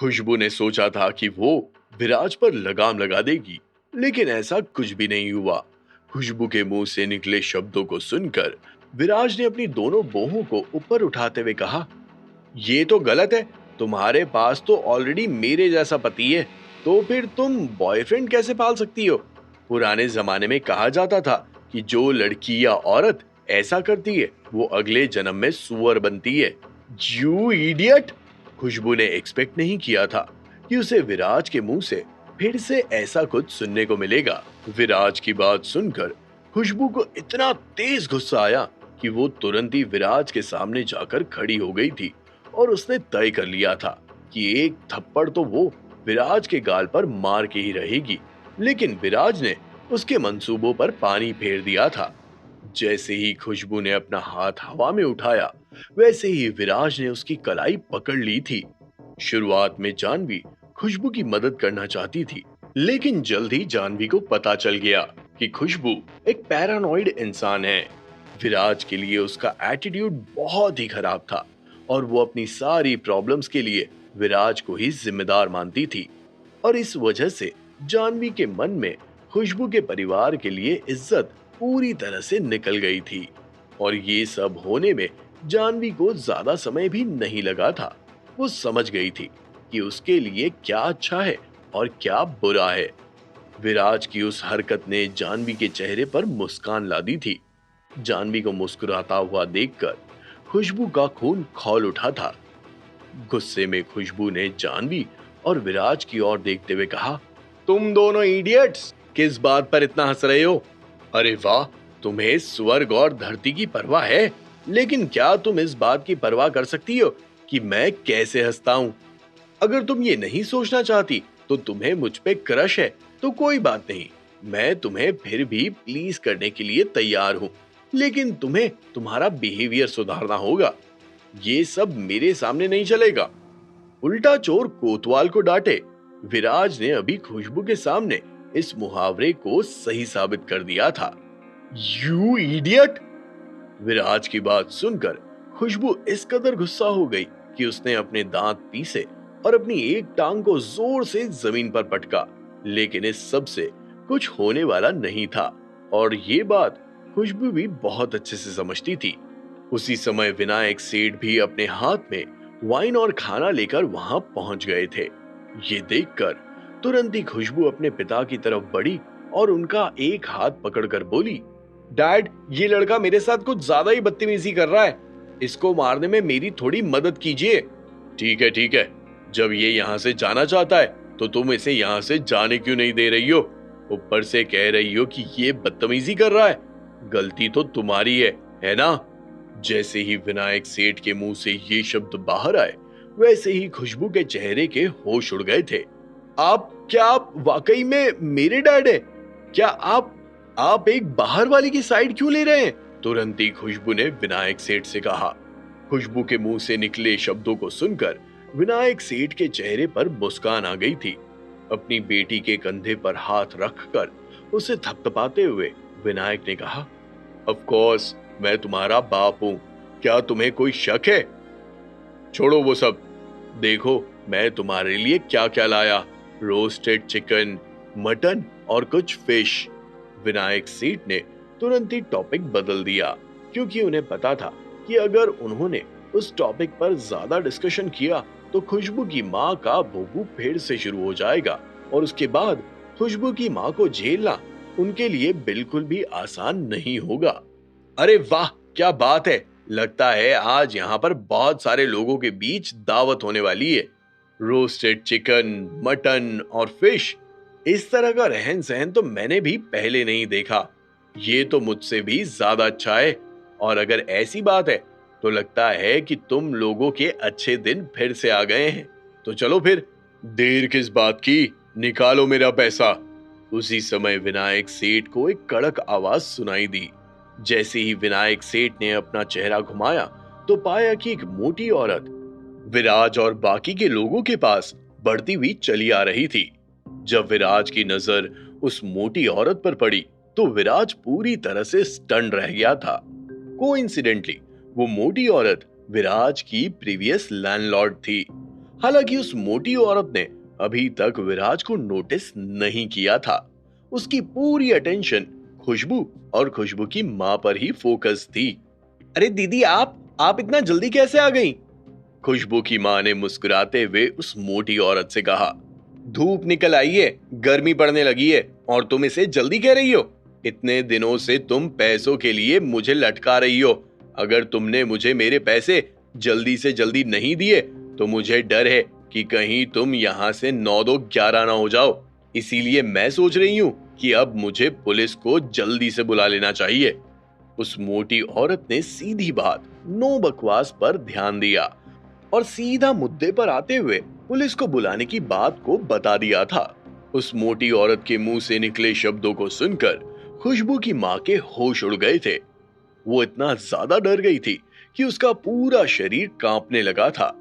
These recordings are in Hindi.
खुशबू ने सोचा था कि वो विराज पर लगाम लगा देगी, लेकिन ऐसा कुछ भी नहीं हुआ। खुशबू के मुंह से निकले शब्दों को सुनकर विराज ने अपनी दोनों बाहों को ऊपर उठाते हुए कहा, ये तो गलत है। तुम्हारे पास तो ऑलरेडी मेरे जैसा पति है, तो फिर तुम बॉयफ्रेंड कैसे पाल सकती हो? पुराने जमाने में कहा जाता था कि जो लड़की या औरत ऐसा करती है वो अगले जन्म में सुअर बनती है। You idiot! खुशबू ने एक्सपेक्ट नहीं किया था कि उसे विराज के मुंह से फिर से ऐसा कुछ सुनने को मिलेगा। विराज की बात सुनकर खुशबू को इतना तेज गुस्सा आया कि वो तुरंत ही विराज के सामने जाकर खड़ी हो गई थी और उसने तय कर लिया था कि एक थप्पड़ तो वो विराज के गाल पर मार के ही रहेगी। लेकिन विराज ने उसके मंसूबों पर पानी फेर दिया था। जैसे ही खुशबू ने अपना हाथ हवा में उठाया, वैसे ही विराज ने उसकी कलाई पकड़ ली थी। शुरुआत में जानवी खुशबू की मदद करना चाहती थी, लेकिन जल्द ही जानवी को पता चल गया कि खुशबू एक पैरानॉइड इंसान है। विराज के लिए उसका एटीट्यूड बहुत ही खराब था और वो अपनी सारी प्रॉब्लम्स के लिए विराज को ही जिम्मेदार मानती थी। और इस वजह से जानवी के मन में खुशबू के परिवार के लिए इज्जत पूरी तरह से निकल गई थी। और ये सब होने में जानवी को ज्यादा समय भी नहीं लगा था। वो समझ गई थी कि उसके लिए क्या अच्छा है और क्या बुरा है। विराज की उस हरकत ने जानवी के चेहरे पर मुस्कान ला दी थी। जानवी को मुस्कुराता हुआ देखकर खुशबू का खून खौल उठा था। गुस्से में खुशबू ने जानवी और विराज की ओर देखते हुए कहा, तुम दोनों इडियट्स किस बात पर इतना हंस रहे हो? अरे वाह, तुम्हें स्वर्ग और धरती की परवाह है, लेकिन क्या तुम इस बात की परवाह कर सकती हो कि मैं कैसे हंसता हूं? अगर तुम ये नहीं सोचना चाहती तो तुम्हें मुझ पे क्रश है तो कोई बात नहीं, मैं तुम्हें फिर भी प्लीज करने के लिए तैयार हूं, लेकिन तुम्हें तुम्हारा बिहेवियर सुधारना होगा। ये सब मेरे सामने नहीं चलेगा। उल्टा चोर कोतवाल को डांटे। विराज ने अभी खुशबू के सामने इस मुहावरे को सही साबित कर दिया था। You idiot! विराज की बात सुनकर खुशबू इस कदर गुस्सा हो गई कि उसने अपने दांत पीसे और अपनी एक टांग को जोर से जमीन पर पटका। लेकिन इस सब से कुछ होने वाला नहीं था और ये बात खुशबू भी बहुत अच्छे से समझती थी। उसी समय विनायक सेठ भी अपने हाथ में वाइन और खाना लेकर वहां पहुंच गए थे। ये देखकर तुरंत ही खुशबू अपने पिता की तरफ बढ़ी और उनका एक हाथ पकड़कर बोली, डैड, ये लड़का मेरे साथ कुछ ज्यादा ही बदतमीजी कर रहा है। इसको मारने में मेरी थोड़ी मदद कीजिए। ठीक है ठीक है, जब ये यहाँ से जाना चाहता है तो तुम इसे यहाँ से जाने क्यों नहीं दे रही हो? ऊपर से कह रही हो कि ये बदतमीजी कर रहा है। गलती तो तुम्हारी है ना? जैसे ही विनायक सेठ के मुंह से ये शब्द बाहर आए, वैसे ही खुशबू के चेहरे के होश उड़ गए थे। आप वाकई में मेरे डैड है? क्या आप एक बाहर वाले की साइड क्यों ले रहे हैं? तुरंत ही खुशबू ने विनायक सेठ से कहा। खुशबू के मुंह से निकले शब्दों को सुनकर विनायक सेठ के चेहरे पर मुस्कान आ गई थी। अपनी बेटी के कंधे पर हाथ रखकर उसे थपथपाते हुए विनायक ने कहा, ऑफ कोर्स मैं तुम्हारा बाप हूं। क्या तुम्हें कोई शक है? छोड़ो वो सब। देखो मैं तुम्हारे लिए क्या क्या लाया। रोस्टेड चिकन, मटन और कुछ फिश। विनायक सेठ ने तुरंत ही टॉपिक बदल दिया, क्योंकि उन्हें पता था कि अगर उन्होंने उस टॉपिक पर ज्यादा डिस्कशन किया तो खुशबू की माँ का भूकू फिर से शुरू हो जाएगा और उसके बाद खुशबू की माँ को झेलना उनके लिए बिल्कुल भी आसान नहीं होगा। अरे वाह, क्या बात है! लगता है आज यहाँ पर बहुत सारे लोगों के बीच दावत होने वाली है। रोस्टेड चिकन, मटन और फिश, इस तरह का रहन सहन तो मैंने भी पहले नहीं देखा। ये तो मुझसे भी ज्यादा अच्छा है। और अगर ऐसी बात है तो लगता है कि तुम लोगों के अच्छे दिन फिर से आ गए हैं। तो चलो फिर, देर किस बात की, निकालो मेरा पैसा। उसी समय विनायक सेठ को एक कड़क आवाज सुनाई दी। जैसे ही विनायक सेठ ने अपना चेहरा घुमाया तो पाया कि एक मोटी औरत विराज और बाकी के लोगों के पास बढ़ती हुई चली आ रही थी। जब विराज की नजर उस मोटी औरत पर पड़ी तो विराज पूरी तरह से स्टन रह गया था। कोइंसिडेंटली वो मोटी औरत विराज की प्रीवियस लैंडलॉर्ड थी। हालांकि उस मोटी औरत ने अभी तक विराज को नोटिस नहीं किया था। उसकी पूरी अटेंशन खुशबू और खुशबू की मां पर ही फोकस थी। अरे दीदी, आप इतना जल्दी कैसे आ गई? खुशबू की मां ने मुस्कुराते हुए उस मोटी औरत से कहा। धूप निकल आई है, गर्मी पड़ने लगी है और तुम इसे जल्दी कह रही हो? इतने दिनों से तुम पैसों के लिए मुझे लटका रही हो। अगर तुमने मुझे मेरे पैसे जल्दी से जल्दी नहीं दिए तो मुझे डर है कि कहीं तुम यहाँ से 9 2 11 ना हो जाओ। इसीलिए मैं सोच रही हूँ कि अब मुझे पुलिस को जल्दी से बुला लेना चाहिए। उस मोटी औरत ने सीधी बात, नो बकवास पर ध्यान दिया और सीधा मुद्दे पर आते हुए पुलिस को बुलाने की बात को बता दिया था। उस मोटी औरत के मुंह से निकले शब्दों को सुनकर खुशबू की मां के होश उड़ गए थे। वो इतना ज्यादा डर गई थी कि उसका पूरा शरीर कांपने लगा था।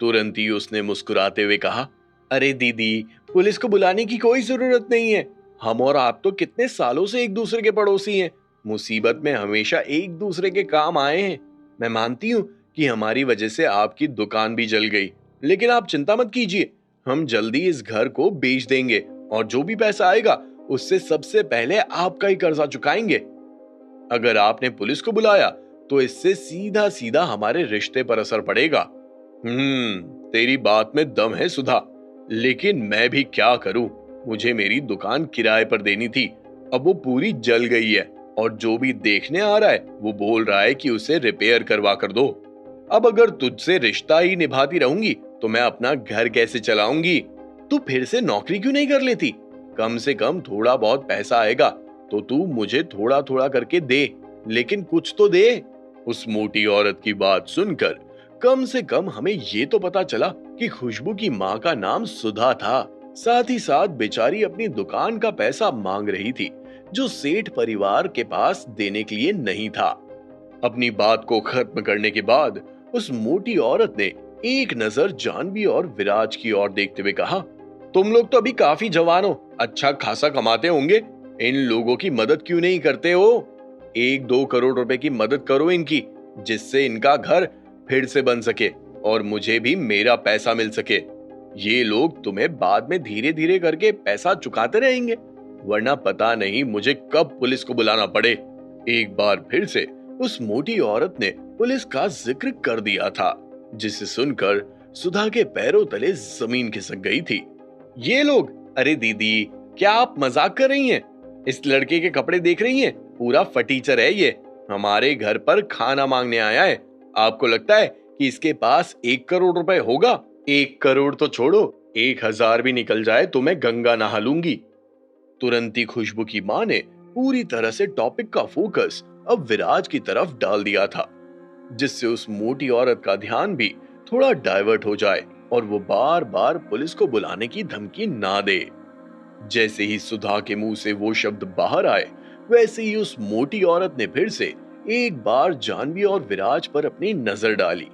तुरंत ही उसने मुस्कुराते हुए कहा, अरे दीदी, पुलिस को बुलाने की कोई जरूरत नहीं है। हम और आप तो कितने सालों से एक दूसरे के पड़ोसी हैं। मुसीबत में हमेशा एक दूसरे के काम आए हैं। मैं मानती हूँ कि हमारी वजह से आपकी दुकान भी जल गई, लेकिन आप चिंता मत कीजिए। हम जल्दी इस घर को बेच देंगे और जो भी पैसा आएगा उससे सबसे पहले आपका ही कर्जा चुकाएंगे। अगर आपने पुलिस को बुलाया तो इससे सीधा सीधा हमारे रिश्ते पर असर पड़ेगा। तेरी बात में दम है सुधा, लेकिन मैं भी क्या करूं? मुझे मेरी दुकान किराए पर देनी थी, अब वो पूरी जल गई है और जो भी देखने आ रहा है वो बोल रहा है कि उसे रिपेयर करवा कर दो। अब अगर तुझसे रिश्ता ही निभाती रहूंगी तो मैं अपना घर कैसे चलाऊंगी? तू फिर से नौकरी क्यों नहीं कर लेती? कम से कम थोड़ा बहुत पैसा आएगा तो तू मुझे थोड़ा थोड़ा करके दे, लेकिन कुछ तो दे। उस मोटी औरत की बात सुनकर कम से कम हमें ये तो पता चला कि खुशबू की माँ का नाम सुधा था। साथ ही साथ बेचारी अपनी दुकान का पैसा मांग रही थी जो सेठ परिवार के पास देने के लिए नहीं था। अपनी बात को खत्म करने के बाद उस मोटी औरत ने एक नजर जानवी और विराज की ओर देखते हुए कहा, तुम लोग तो अभी काफी जवान हो, अच्छा खासा कमाते होंगे, इन लोगों की मदद क्यों नहीं करते हो? 1 2 करोड़ रुपए की मदद करो इनकी, जिससे इनका घर फिर से बन सके और मुझे भी मेरा पैसा मिल सके। ये लोग तुम्हें बाद में धीरे धीरे करके पैसा चुकाते रहेंगे, वरना पता नहीं मुझे कब पुलिस को बुलाना पड़े। एक बार फिर से उस मोटी औरत ने पुलिस का जिक्र कर दिया था, जिसे सुनकर सुधा के पैरों तले जमीन खिसक गई थी। ये लोग, अरे दीदी, क्या आप मजाक कर रही हैं? इस लड़के के कपड़े देख रही हैं? पूरा फटीचर है ये, हमारे घर पर खाना मांगने आया है। आपको लगता है कि इसके पास 1 करोड़ रुपए होगा? 1 करोड़ तो छोड़ो, 1,000 भी निकल जाए तो मैं गंगा नहा लूंगी। तुरंत ही खुशबू की मां ने पूरी तरह से टॉपिक का फोकस अब विराज की तरफ डाल दिया था, जिससे उस मोटी औरत का ध्यान भी थोड़ा डाइवर्ट हो जाए और वो बार बार पुलिस को बुलाने की धमकी ना दे। जैसे ही सुधा के मुंह से वो शब्द बाहर आए, वैसे ही उस मोटी औरत ने फिर से एक बार जानवी और विराज पर अपनी नजर डाली।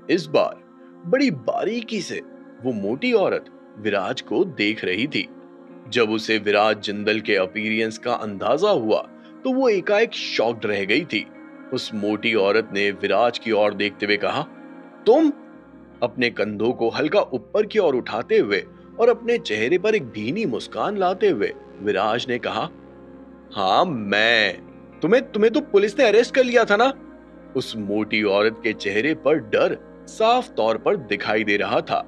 इस बार बड़ी बारीकी से वो मोटी औरत विराज को देख रही थी। जब उसे विराज जिंदल के अपीयरेंस का अंदाजा हुआ तो वो एकाएक शॉक्ड रह गई थी। उस मोटी औरत ने विराज की ओर देखते हुए कहा, तुम? अपने कंधों को हल्का ऊपर की ओर उठाते हुए और अपने चेहरे पर एक भीनी मुस्कान लाते हुए विराज ने कहा, हाँ मैं। तुम्हें तुम्हें तो पुलिस ने अरेस्ट कर लिया था ना? उस मोटी औरत के चेहरे पर डर साफ तौर पर दिखाई दे रहा था,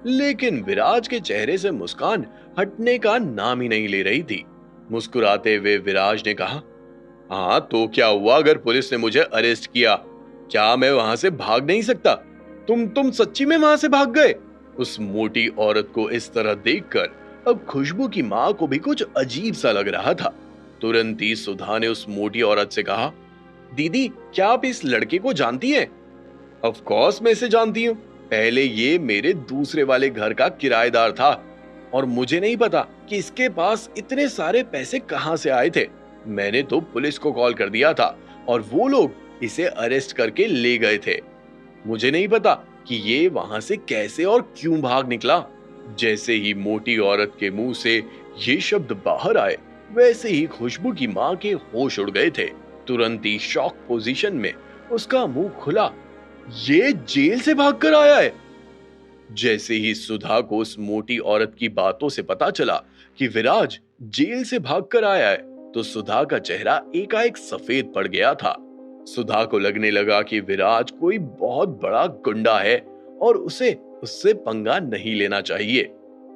लेकिन विराज के चेहरे से मुस्कान हटने का नाम ही नहीं ले रही थी। मुस्कुराते हुए विराज ने कहा, हाँ तो क्या हुआ अगर पुलिस ने मुझे अरेस्ट किया? क्या मैं वहां से भाग नहीं सकता? तुम सच्ची में वहां से भाग गए? उस मोटी औरत को इस तरह देखकर अब खुशबू की मां को भी कुछ अजीब सा लग रहा था। तुरंत ही सुधा ने उस मोटी औरत से कहा, दीदी, क्या आप इस लड़के को जानती हैं? ऑफ कोर्स मैं इसे जानती हूँ। पहले ये मेरे दूसरे वाले घर का किराएदार था और मुझे नहीं पता कि इसके पास इतने सारे पैसे कहां से आए थे। मैंने तो पुलिस को कॉल कर दिया था और वो लोग इसे अरेस्ट करके ले गए थे। मुझे नहीं पता कि ये वहां से कैसे और क्यों भाग निकला। जैसे ही मोटी औरत के मुंह से ये शब्द बाहर आए, वैसे ही खुशबू की मां के होश उड़ गए थे। तुरंत ही शॉक पोजीशन में उसका मुंह खुला। ये जेल से भागकर आया है? जैसे ही सुधा को उस मोटी औरत की बातों से पता चला कि विराज जेल से भागकर आया है, तो सुधा का चेहरा एकाएक सफेद पड़ गया था। सुधा को लगने लगा कि विराज कोई बहुत बड़ा गुंडा है और उसे उससे पंगा नहीं लेना चाहिए।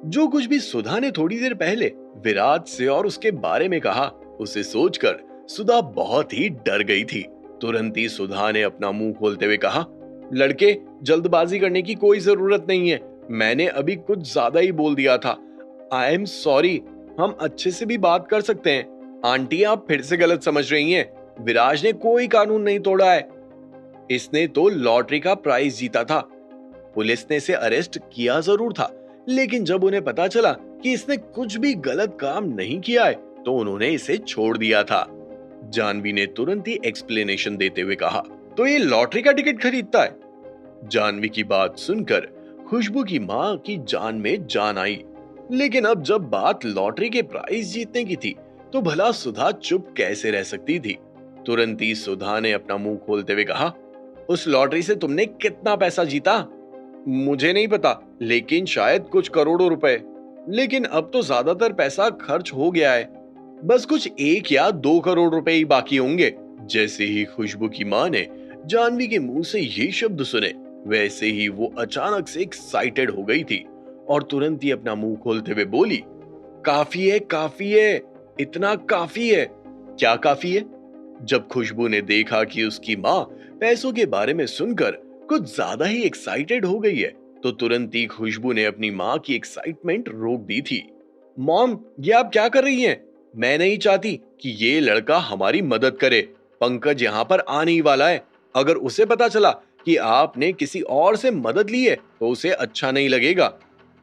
जो कुछ भी सुधा ने थोड़ी देर पहले विराज से और उसके बारे में कहा, उसे सोचकर सुधा बहुत ही डर गई थी। तुरंत ही सुधा ने अपना मुंह खोलते हुए कहा, लड़के, जल्दबाजी करने की कोई जरूरत नहीं है। मैंने अभी कुछ ज्यादा ही बोल दिया था। I am sorry. हम अच्छे से भी बात कर सकते हैं। आंटी, आप फिर से गलत समझ रही हैं। विराज ने कोई कानून नहीं तोड़ा है। इसने तो लॉटरी का प्राइज जीता था। पुलिस ने इसे अरेस्ट किया जरूर था, लेकिन जब उन्हें पता चला कि इसने कुछ भी गलत काम नहीं किया है, तो उन्होंने इसे छोड़ दिया था। जानवी ने तुरंत ही एक्सप्लेनेशन देते हुए कहा, तो ये लॉटरी का टिकट खरीदता है? जानवी की बात सुनकर खुशबू की मां की जान में जान आई। लेकिन अब जब बात लॉटरी के प्राइज जीतने की थी, तो भला सुधा चुप कैसे रह सकती थी। तुरंत ही सुधा ने अपना मुंह खोलते हुए कहा, उस लॉटरी से तुमने कितना पैसा जीता? मुझे नहीं पता, लेकिन शायद कुछ करोड़ों रुपए। लेकिन अब तो ज्यादातर पैसा खर्च हो गया है। बस कुछ 1 या 2 करोड़ रुपए ही बाकी होंगे। जैसे ही खुशबू की मां ने जानवी के मुंह से ये शब्द सुने, वैसे ही वो अचानक से एक्साइटेड हो गई थी और तुरंत ही अपना मुंह खोलते हुए बोली, काफी है, काफी है, इतना काफी है। क्या काफी है? जब खुशबू ने देखा कि उसकी मां पैसों के बारे में सुनकर कुछ ज्यादा ही एक्साइटेड हो गई है, तो तुरंत ही खुशबू ने अपनी मां की एक्साइटमेंट रोक दी थी। मॉम, ये आप क्या कर रही हैं? मैं नहीं चाहती कि ये लड़का हमारी मदद करे। पंकज यहाँ पर आने ही वाला है। अगर उसे पता चला कि आपने किसी और से मदद ली है, तो उसे अच्छा नहीं लगेगा।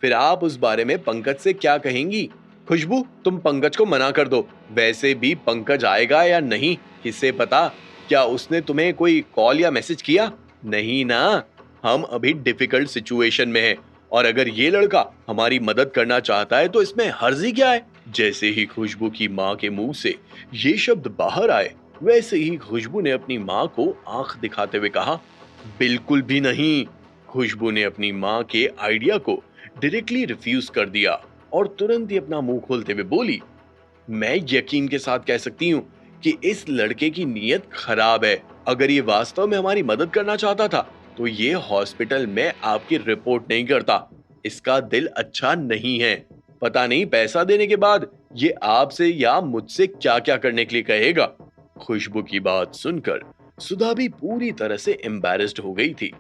फिर आप उस बारे में पंकज से क्या कहेंगी? खुशबू, तुम पंकज को मना कर दो। वैसे भी पंकज आएगा या नहीं, किसे पता। क्या उसने तुम्हें कोई कॉल या मैसेज किया? नहीं ना। हम अभी डिफिकल्ट सिचुएशन में हैं, और अगर ये लड़का हमारी मदद करना चाहता है तो इसमें हर्जी क्या है? जैसे ही खुशबू की मां के मुंह से ये शब्द बाहर आए, वैसे ही खुशबू ने अपनी मां को आंख दिखाते हुए कहा, बिल्कुल भी नहीं। खुशबू ने अपनी मां के आइडिया को डायरेक्टली रिफ्यूज कर दिया और तुरंत ही अपना मुंह खोलते हुए बोली, मैं यकीन के साथ कह सकती हूँ कि इस लड़के की नीयत खराब है। अगर ये वास्तव में हमारी मदद करना चाहता था, तो ये हॉस्पिटल में आपकी रिपोर्ट नहीं करता। इसका दिल अच्छा नहीं है। पता नहीं पैसा देने के बाद ये आपसे या मुझसे क्या क्या करने के लिए कहेगा। खुशबू की बात सुनकर सुधा भी पूरी तरह से एम्बैरेस्ड हो गई थी।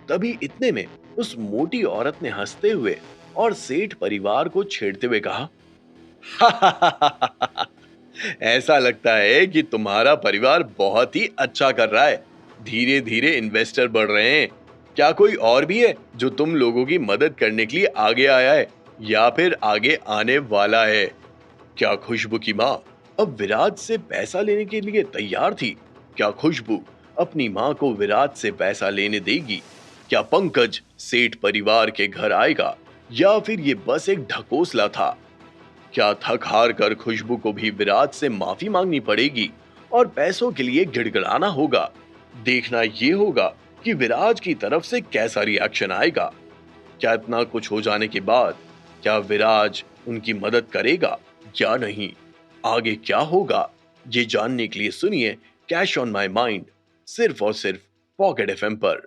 तभी इतने में उस मोटी औरत ने हंसते हुए और सेठ परिवार को छेड़ते हुए कहा, ऐसा लगता है कि तुम्हारा परिवार बहुत ही अच्छा कर रहा है। धीरे धीरे इन्वेस्टर बढ़ रहे हैं। क्या कोई और भी है जो तुम लोगों की मदद करने के लिए आगे आया है या फिर आगे आने वाला है? क्या खुशबू की माँ अब विराज से पैसा लेने के लिए तैयार थी? क्या खुशबू अपनी माँ को विराज से पैसा लेने देगी? क्या पंकज सेठ परिवार के घर आएगा या फिर ये बस एक ढकोसला था? क्या थक हार कर खुशबू को भी विराज से माफी मांगनी पड़ेगी और पैसों के लिए गिड़गिड़ाना होगा? देखना ये होगा कि विराज की तरफ से कैसा रिएक्शन आएगा। क्या इतना कुछ हो जाने के बाद क्या विराज उनकी मदद करेगा या नहीं? आगे क्या होगा, ये जानने के लिए सुनिए कैश ऑन माई माइंड, सिर्फ और सिर्फ पॉकेट एफएम पर।